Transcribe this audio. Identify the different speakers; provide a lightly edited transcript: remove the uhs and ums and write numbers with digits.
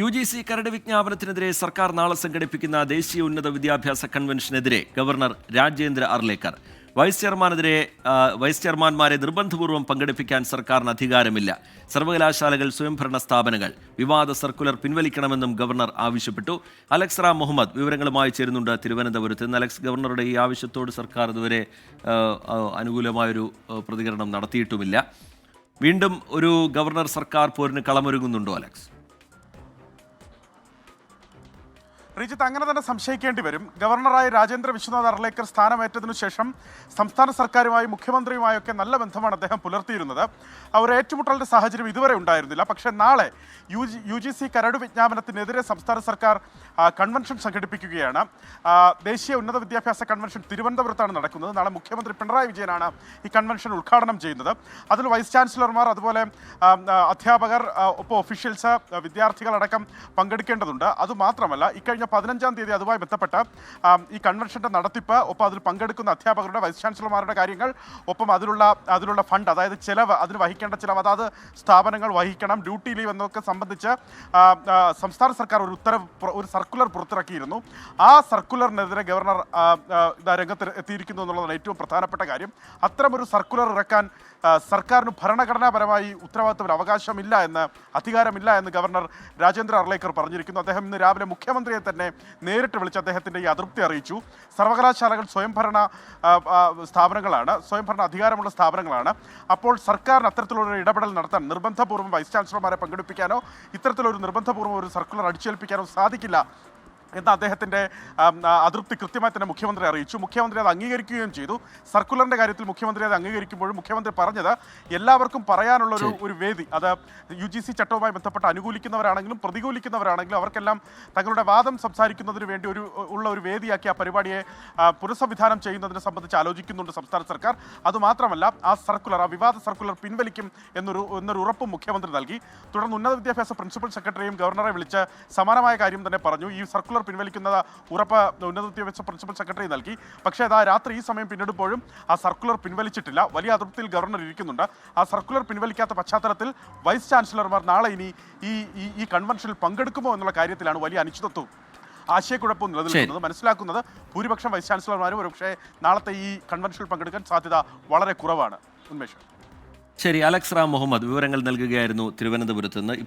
Speaker 1: UGC കരട് വിജ്ഞാപനത്തിനെതിരെ സർക്കാർ നാളെ സംഘടിപ്പിക്കുന്ന ദേശീയ ഉന്നത വിദ്യാഭ്യാസ കൺവെൻഷനെതിരെ ഗവർണർ രാജേന്ദ്ര അർലേക്കർ. വൈസ് ചെയർമാൻമാരെ നിർബന്ധപൂർവ്വം പങ്കെടുപ്പിക്കാൻ സർക്കാരിന് അധികാരമില്ല. സർവകലാശാലകൾ, സ്വയംഭരണ സ്ഥാപനങ്ങൾ വിവാദ സർക്കുലർ പിൻവലിക്കണമെന്നും ഗവർണർ ആവശ്യപ്പെട്ടു. അലക്സ് റാം മുഹമ്മദ് വിവരങ്ങളുമായി ചേരുന്നുണ്ട് തിരുവനന്തപുരത്ത് നിന്ന്. അലക്സ്, ഗവർണറുടെ ഈ ആവശ്യത്തോട് സർക്കാർ ഇതുവരെ അനുകൂലമായൊരു പ്രതികരണം നടത്തിയിട്ടുമില്ല. വീണ്ടും ഒരു ഗവർണർ സർക്കാർ പോരിന് കളമൊരുങ്ങുന്നുണ്ടോ അലക്സ്?
Speaker 2: റിജിത്ത്, അങ്ങനെ തന്നെ സംശയിക്കേണ്ടി വരും. ഗവർണറായി രാജേന്ദ്ര വിശ്വനാഥ് അർലേക്കർ സ്ഥാനമേറ്റതിനു ശേഷം സംസ്ഥാന സർക്കാരുമായും മുഖ്യമന്ത്രിയുമായൊക്കെ നല്ല ബന്ധമാണ് അദ്ദേഹം പുലർത്തിയിരുന്നത്. ഒരു ഏറ്റുമുട്ടലിന്റെ സാഹചര്യം ഇതുവരെ ഉണ്ടായിരുന്നില്ല. പക്ഷേ നാളെ UGC കരട് വിജ്ഞാപനത്തിനെതിരെ സംസ്ഥാന സർക്കാർ കൺവെൻഷൻ സംഘടിപ്പിക്കുകയാണ്. ദേശീയ ഉന്നത വിദ്യാഭ്യാസ കൺവെൻഷൻ തിരുവനന്തപുരത്താണ് നടക്കുന്നത്. നാളെ മുഖ്യമന്ത്രി പിണറായി വിജയനാണ് ഈ കൺവെൻഷൻ ഉദ്ഘാടനം ചെയ്യുന്നത്. അതിൽ വൈസ് ചാൻസലർമാർ, അതുപോലെ അധ്യാപകർ, ഒപ്പം ഒഫീഷ്യൽസ്, വിദ്യാർത്ഥികളടക്കം പങ്കെടുക്കേണ്ടതുണ്ട്. അതുമാത്രമല്ല, ഇക്കഴിഞ്ഞ 15-ാം തീയതി അതുമായി ബന്ധപ്പെട്ട ഈ കൺവെൻഷന്റെ നടത്തിപ്പ്, ഒപ്പം അതിൽ പങ്കെടുക്കുന്ന അധ്യാപകരുടെ, വൈസ് ചാൻസലർമാരുടെ കാര്യങ്ങൾ, ഒപ്പം അതിലുള്ള ഫണ്ട്, അതായത് ചിലവ്, അതിന് വഹിക്കേണ്ട ചിലവ് അതാത് സ്ഥാപനങ്ങൾ വഹിക്കണം, ഡ്യൂട്ടി ലീവ് എന്നൊക്കെ സംബന്ധിച്ച് സംസ്ഥാന സർക്കാർ ഒരു സർക്കുലർ പുറത്തിറക്കിയിരുന്നു. ആ സർക്കുലറിനെതിരെ ഗവർണർ രംഗത്ത് എത്തിയിരിക്കുന്നു എന്നുള്ളതാണ് ഏറ്റവും പ്രധാനപ്പെട്ട കാര്യം. അത്തരമൊരു സർക്കുലർ ഇറക്കാൻ സർക്കാരിന് ഭരണഘടനാപരമായി ഉത്തരവാദിത്തം, അവകാശമില്ല എന്ന്, അധികാരമില്ല എന്ന് ഗവർണർ രാജേന്ദ്ര അർലേക്കർ പറഞ്ഞിരിക്കുന്നു. അദ്ദേഹം ഇന്ന് രാവിലെ മുഖ്യമന്ത്രിയെ തന്നെ നേരിട്ട് വിളിച്ച് അദ്ദേഹത്തിൻ്റെ ഈ അതൃപ്തി അറിയിച്ചു. സർവകലാശാലകൾ സ്വയംഭരണ സ്ഥാപനങ്ങളാണ്, സ്വയംഭരണ അധികാരമുള്ള സ്ഥാപനങ്ങളാണ്. അപ്പോൾ സർക്കാരിന് അത്തരത്തിലുള്ള ഇടപെടൽ നടത്താൻ നിർബന്ധപൂർവ്വം വൈസ് ചാൻസലർമാരെ പങ്കെടുപ്പിക്കാനോ ഇത്തരത്തിലൊരു നിർബന്ധപൂർവ്വം ഒരു സർക്കുലർ അടിച്ചേൽപ്പിക്കാനോ സാധിക്കില്ല എന്ന അദ്ദേഹത്തിൻ്റെ അതൃപ്തി കൃത്യമായി തന്നെ മുഖ്യമന്ത്രി അറിയിച്ചു. മുഖ്യമന്ത്രി അത് അംഗീകരിക്കുകയും ചെയ്തു. സർക്കുലറിൻ്റെ കാര്യത്തിൽ മുഖ്യമന്ത്രി അത് അംഗീകരിക്കുമ്പോഴും മുഖ്യമന്ത്രി പറഞ്ഞത് എല്ലാവർക്കും പറയാനുള്ള ഒരു വേദി, അത് UGC ചട്ടവുമായി ബന്ധപ്പെട്ട് അനുകൂലിക്കുന്നവരാണെങ്കിലും പ്രതികൂലിക്കുന്നവരാണെങ്കിലും അവർക്കെല്ലാം തങ്ങളുടെ വാദം സംസാരിക്കുന്നതിന് വേണ്ടി ഒരു വേദിയാക്കി ആ പരിപാടിയെ പുനഃസംവിധാനം ചെയ്യുന്നതിനെ സംബന്ധിച്ച് ആലോചിക്കുന്നുണ്ട് സംസ്ഥാന സർക്കാർ. അതുമാത്രമല്ല, ആ വിവാദ സർക്കുലർ പിൻവലിക്കും എന്നൊരു ഉറപ്പും മുഖ്യമന്ത്രി നൽകി. തുടർന്ന് ഉന്നത വിദ്യാഭ്യാസ പ്രിൻസിപ്പൽ സെക്രട്ടറിയും ഗവർണറെ വിളിച്ച് സമാനമായ കാര്യം തന്നെ പറഞ്ഞു. ഈ സർക്കുലർ പിൻവലിക്കുന്ന ഉറപ്പ് ഉന്നത വിദ്യാഭ്യാസ പ്രിൻസിപ്പൽ സെക്രട്ടറി നൽകി. പക്ഷേ അതാ രാത്രി ഈ സമയം പിന്നിടുമ്പോഴും ആ സർക്കുലർ പിൻവലിച്ചിട്ടില്ല. വലിയ അതൃപ്തിയിൽ ഗവർണർ ഇരിക്കുന്നുണ്ട്. ആ സർക്കുലർ പിൻവലിക്കാത്ത പശ്ചാത്തലത്തിൽ വൈസ് ചാൻസലർമാർ നാളെ ഇനി ഈ കൺവെൻഷനിൽ പങ്കെടുക്കുമോ എന്നുള്ള കാര്യത്തിലാണ് വലിയ അനിശ്ചിതത്വവും ആശയക്കുഴപ്പവും നിലനിൽക്കുന്നത്. മനസ്സിലാക്കുന്നത് ഭൂരിപക്ഷം വൈസ് ചാൻസലർമാരും ഒരുപക്ഷെ നാളത്തെ ഈ കൺവെൻഷനിൽ പങ്കെടുക്കാൻ സാധ്യത വളരെ കുറവാണ്. ഉന്മേഷം.
Speaker 1: ശരി, അലക്സ് റാം മുഹമ്മദ് വിവരങ്ങൾ നൽകുകയായിരുന്നു തിരുവനന്തപുരത്ത് നിന്ന്.